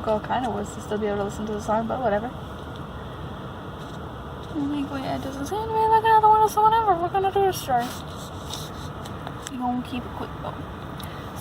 goal kind of was to still be able to listen to the song, but whatever. It doesn't say anyway, like another one, so whatever, we're gonna do a story. We're gonna keep it quick though.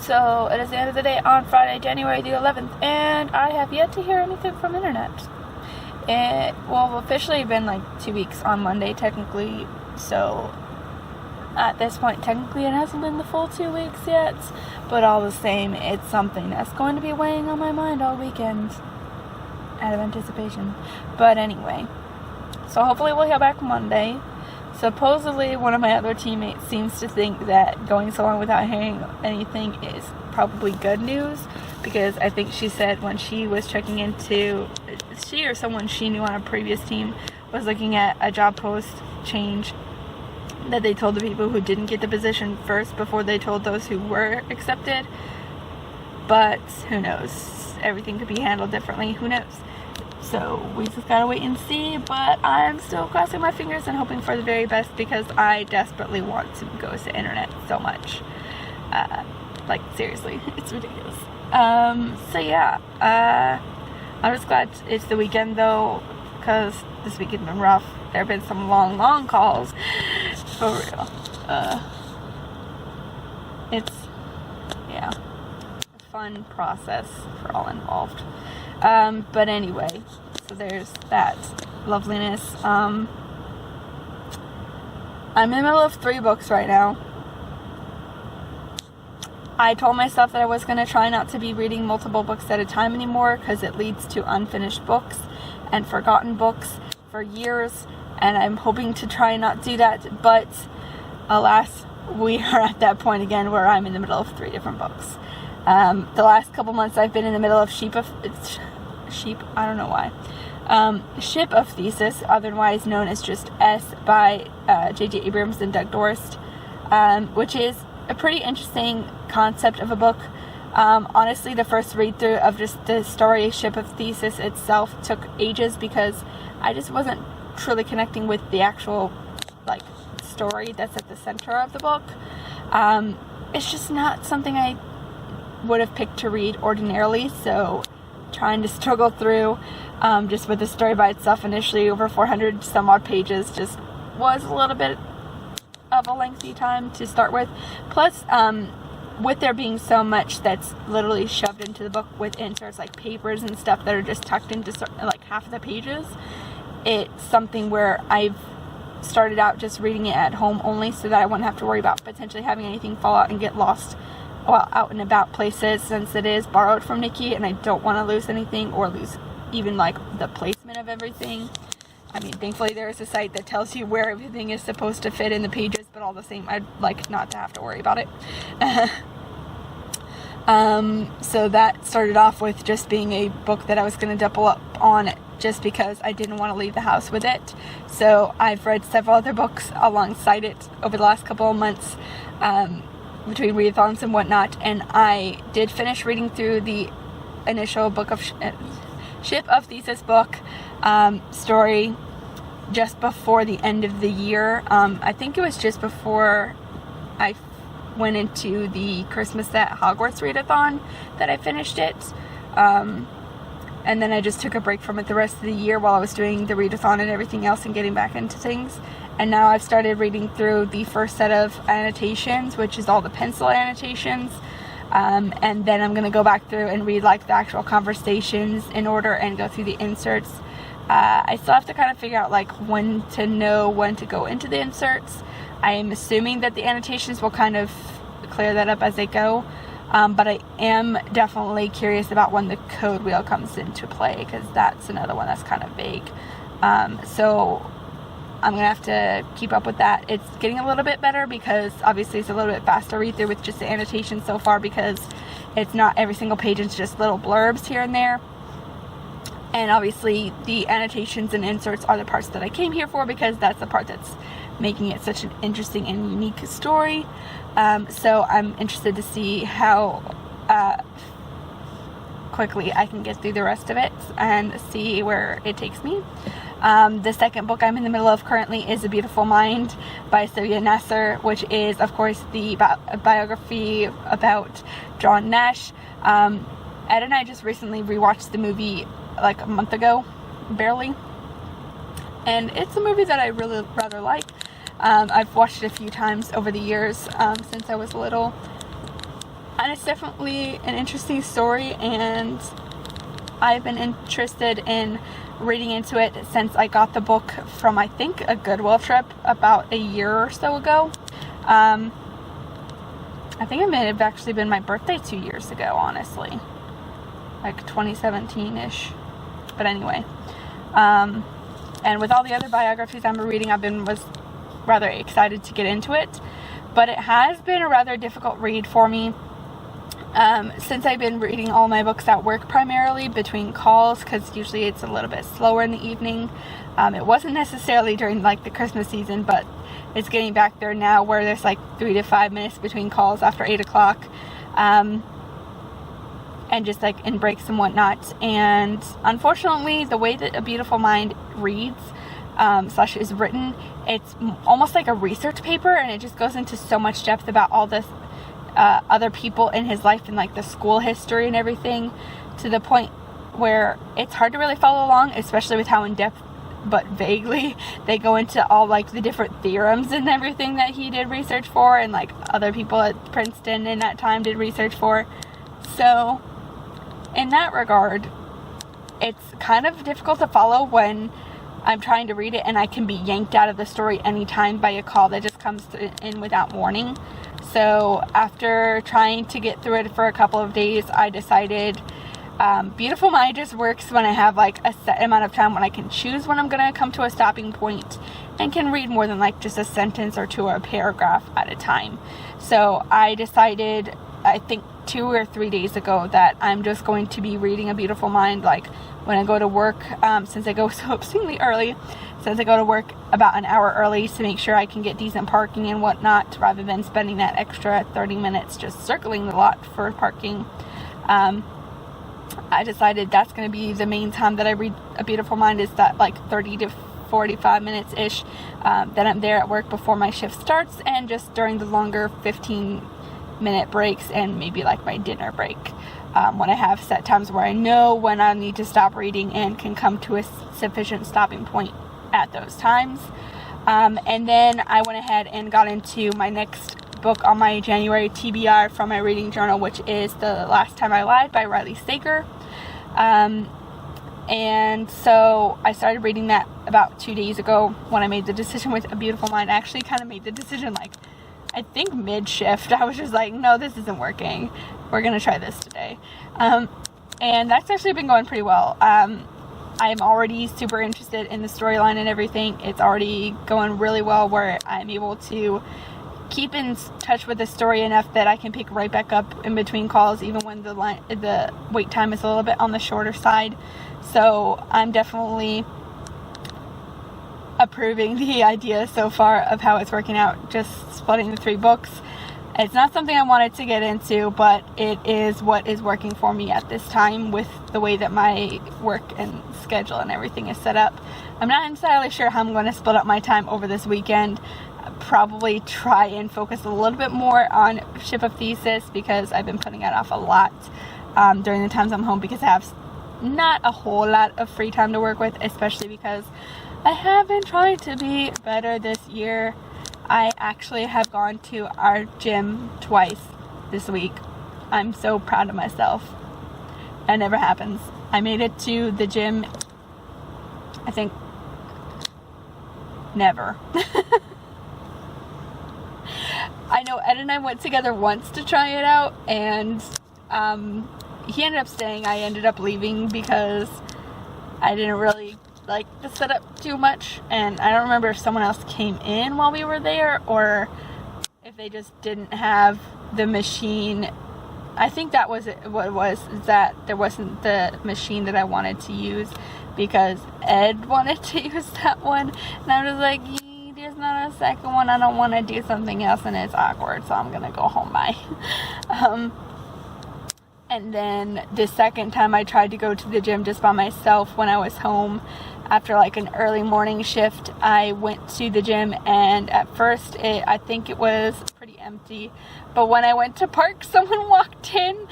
So, it is the end of the day on Friday, January the 11th, and I have yet to hear anything from internet. It will have officially been like 2 weeks on Monday, technically, so at this point, technically it hasn't been the full 2 weeks yet, but all the same, it's something that's going to be weighing on my mind all weekend, out of anticipation. But anyway, so hopefully we'll hear back Monday. Supposedly, one of my other teammates seems to think that going so long without hearing anything is probably good news, because I think she said when she was checking into, she or someone she knew on a previous team was looking at a job post change, that they told the people who didn't get the position first before they told those who were accepted. But who knows? Everything could be handled differently. Who knows? So we just gotta wait and see, but I'm still crossing my fingers and hoping for the very best, because I desperately want to go to internet so much. Like, seriously, it's ridiculous. So yeah, I'm just glad it's the weekend though, because this week has been rough. There have been some long calls, for real. It's, yeah, a fun process for all involved. But anyway, so there's that loveliness. I'm in the middle of 3 books right now. I told myself that I was going to try not to be reading multiple books at a time anymore, because it leads to unfinished books and forgotten books for years, and I'm hoping to try not do that, but alas, we are at that point again where I'm in the middle of 3 different books. The last couple months I've been in the middle of Ship of Thesis, otherwise known as just S, by J.J. Abrams and Doug Dorst, which is a pretty interesting concept of a book. Honestly, the first read through of just the story Ship of Thesis itself took ages, because I just wasn't truly connecting with the actual like story that's at the center of the book. It's just not something I would have picked to read ordinarily, so trying to struggle through just with the story by itself initially over 400 some odd pages just was a little bit of a lengthy time to start with. Plus, with there being so much that's literally shoved into the book with inserts like papers and stuff that are just tucked into like half of the pages, it's something where I've started out just reading it at home only, so that I wouldn't have to worry about potentially having anything fall out and get lost while out and about places, since it is borrowed from Nikki and I don't want to lose anything or lose even like the placement of everything. I mean, thankfully there is a site that tells you where everything is supposed to fit in the pages, but all the same, I'd like not to have to worry about it. So that started off with just being a book that I was going to double up on, just because I didn't want to leave the house with it. So I've read several other books alongside it over the last couple of months, between readathons and whatnot, and I did finish reading through the initial book of Ship of Thesis book story just before the end of the year. I think it was just before I went into the Christmas at Hogwarts readathon that I finished it, and then I just took a break from it the rest of the year while I was doing the readathon and everything else and getting back into things. And now I've started reading through the first set of annotations, which is all the pencil annotations, and then I'm going to go back through and read like the actual conversations in order and go through the inserts. I still have to kind of figure out like when to know when to go into the inserts. I am assuming that the annotations will kind of clear that up as they go, but I am definitely curious about when the code wheel comes into play, because that's another one that's kind of vague. So I'm going to have to keep up with that. It's getting a little bit better, because obviously it's a little bit faster read through with just the annotations so far, because it's not every single page, it's just little blurbs here and there. And obviously the annotations and inserts are the parts that I came here for, because that's the part that's making it such an interesting and unique story. So I'm interested to see how quickly I can get through the rest of it and see where it takes me. The second book I'm in the middle of currently is A Beautiful Mind by Sylvia Nasser, which is, of course, the biography about John Nash. Ed and I just recently rewatched the movie like a month ago, barely, and it's a movie that I really rather like. I've watched it a few times over the years since I was little, and it's definitely an interesting story, and I've been interested in reading into it since I got the book from, I think, a Goodwill trip about a year or so ago. I think it may have actually been my birthday 2 years ago, honestly, like 2017-ish, but anyway, and with all the other biographies I'm reading, was rather excited to get into it, but it has been a rather difficult read for me since I've been reading all my books at work, primarily between calls, because usually it's a little bit slower in the evening. It wasn't necessarily during like the Christmas season, but it's getting back there now where there's like 3 to 5 minutes between calls after 8 o'clock, and just like in breaks and whatnot. And unfortunately, the way that A Beautiful Mind reads / is written, it's almost like a research paper, and it just goes into so much depth about all this other people in his life and like the school history and everything, to the point where it's hard to really follow along, especially with how in depth but vaguely they go into all like the different theorems and everything that he did research for, and like other people at Princeton in that time did research for. So in that regard, it's kind of difficult to follow when I'm trying to read it and I can be yanked out of the story anytime by a call that just comes in without warning. So after trying to get through it for a couple of days, I decided Beautiful Mind just works when I have like a set amount of time when I can choose when I'm going to come to a stopping point and can read more than like just a sentence or two or a paragraph at a time. So I decided, I think 2 or 3 days ago, that I'm just going to be reading A Beautiful Mind like when I go to work, since I go so obscenely early, since I go to work about an hour early to make sure I can get decent parking and whatnot, rather than spending that extra 30 minutes just circling the lot for parking. I decided that's going to be the main time that I read A Beautiful Mind, is that like 30 to 45 minutes ish that I'm there at work before my shift starts, and just during the longer 15-minute breaks and maybe like my dinner break, when I have set times where I know when I need to stop reading and can come to a sufficient stopping point at those times. And then I went ahead and got into my next book on my January TBR from my reading journal, which is The Last Time I Lied by Riley Sager. And so I started reading that about 2 days ago when I made the decision with A Beautiful Mind. I actually kind of made the decision like, I think mid-shift. I was just like, no, this isn't working. We're going to try this today. And that's actually been going pretty well. I'm already super interested in the storyline and everything. It's already going really well where I'm able to keep in touch with the story enough that I can pick right back up in between calls, even when the wait time is a little bit on the shorter side. So I'm definitely approving the idea so far of how it's working out, just splitting the 3 books. It's not something I wanted to get into, but it is what is working for me at this time with the way that my work and schedule and everything is set up. I'm not entirely sure how I'm going to split up my time over this weekend. I'll probably try and focus a little bit more on Ship of Thesis, because I've been putting it off a lot during the times I'm home, because I have not a whole lot of free time to work with, especially because I have been trying to be better this year. I actually have gone to our gym twice this week. I'm so proud of myself. That never happens. I made it to the gym, I think, never. I know Ed and I went together once to try it out, and he ended up staying. I ended up leaving because I didn't really like the setup too much, and I don't remember if someone else came in while we were there or if they just didn't have the machine. I think that was it. What it was is that there wasn't the machine that I wanted to use, because Ed wanted to use that one, and I was like, there's not a second one. I don't want to do something else, and it's awkward, so I'm gonna go home. Bye. And then the second time I tried to go to the gym just by myself when I was home after like an early morning shift, I went to the gym, and at first I think it was pretty empty, but when I went to park, someone walked in,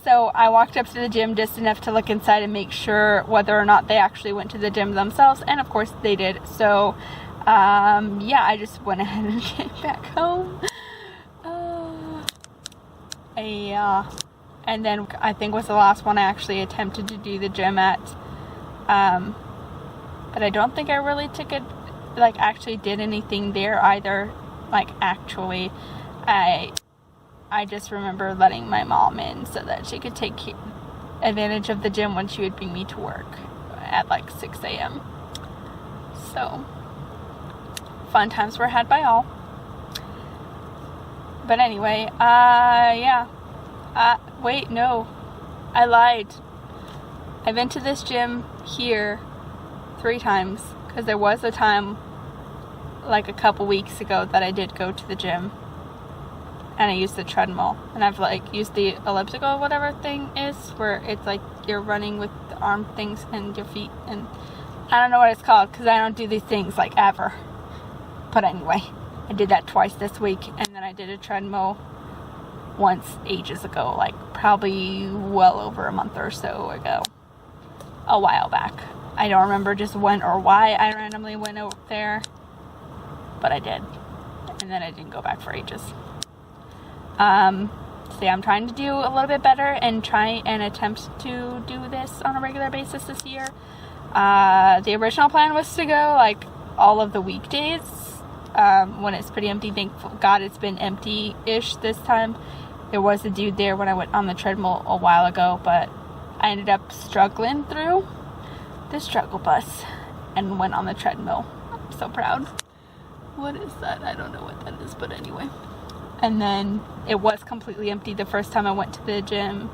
So I walked up to the gym just enough to look inside and make sure whether or not they actually went to the gym themselves, and of course they did. So yeah, I just went ahead and came back home. And then I think was the last one I actually attempted to do the gym at. But I don't think I really took it, like actually did anything there either. Like actually, I just remember letting my mom in so that she could take advantage of the gym when she would bring me to work at like 6 a.m. So, fun times were had by all. But anyway, yeah. Wait, no. I lied. I've been to this gym here 3 times. Because there was a time, like a couple weeks ago, that I did go to the gym. And I used the treadmill. And I've like used the elliptical, whatever thing is, where it's like you're running with the arm things and your feet. And I don't know what it's called because I don't do these things like ever. But anyway, I did that twice this week. And then I did a treadmill once ages ago, like probably well over a month or so ago. A while back. I don't remember just when or why I randomly went over there. But I did. And then I didn't go back for ages. So yeah, I'm trying to do a little bit better and try and attempt to do this on a regular basis this year. The original plan was to go like all of the weekdays when it's pretty empty. Thank God it's been empty-ish this time. There was a dude there when I went on the treadmill a while ago, but I ended up struggling through the struggle bus and went on the treadmill. I'm so proud. What is that? I don't know what that is, but anyway. And then it was completely empty the first time I went to the gym.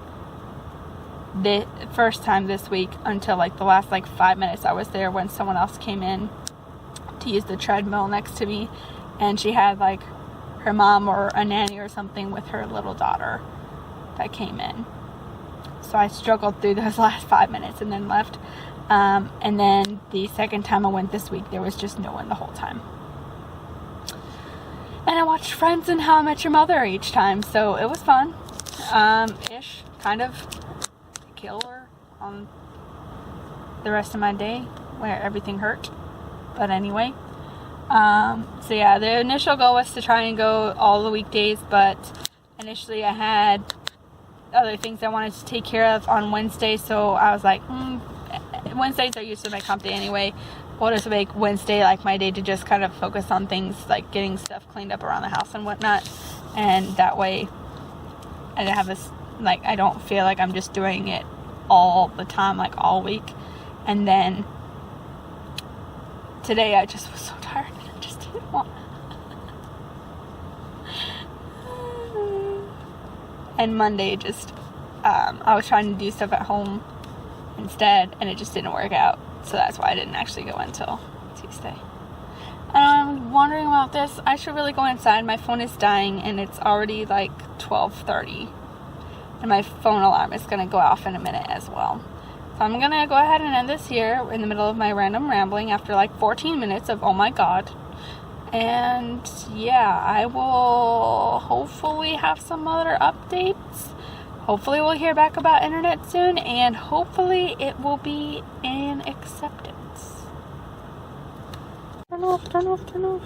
The first time this week until like the last like 5 minutes I was there when someone else came in to use the treadmill next to me. And she had like her mom or a nanny or something with her little daughter that came in. So I struggled through those last 5 minutes and then left. And then the second time I went this week, there was just no one the whole time. And I watched Friends and How I Met Your Mother each time, so it was fun. Ish, kind of killer on the rest of my day where everything hurt. But anyway. So yeah, the initial goal was to try and go all the weekdays, but initially I had other things I wanted to take care of on Wednesday, so I was like, Wednesdays are usually my comp day anyway. We'll just make Wednesday like my day to just kind of focus on things like getting stuff cleaned up around the house and whatnot, and that way I have this, like, I don't feel like I'm just doing it all the time, like all week. And then today I just was so tired and I just didn't want. And Monday just I was trying to do stuff at home instead and it just didn't work out. So that's why I didn't actually go until Tuesday. I'm wondering about this. I should really go inside. My phone is dying and it's already like 12:30. And my phone alarm is going to go off in a minute as well. So I'm going to go ahead and end this here in the middle of my random rambling after like 14 minutes of oh my god. And yeah, I will hopefully have some other updates. Hopefully we'll hear back about internet soon, and hopefully it will be an acceptance. Turn off.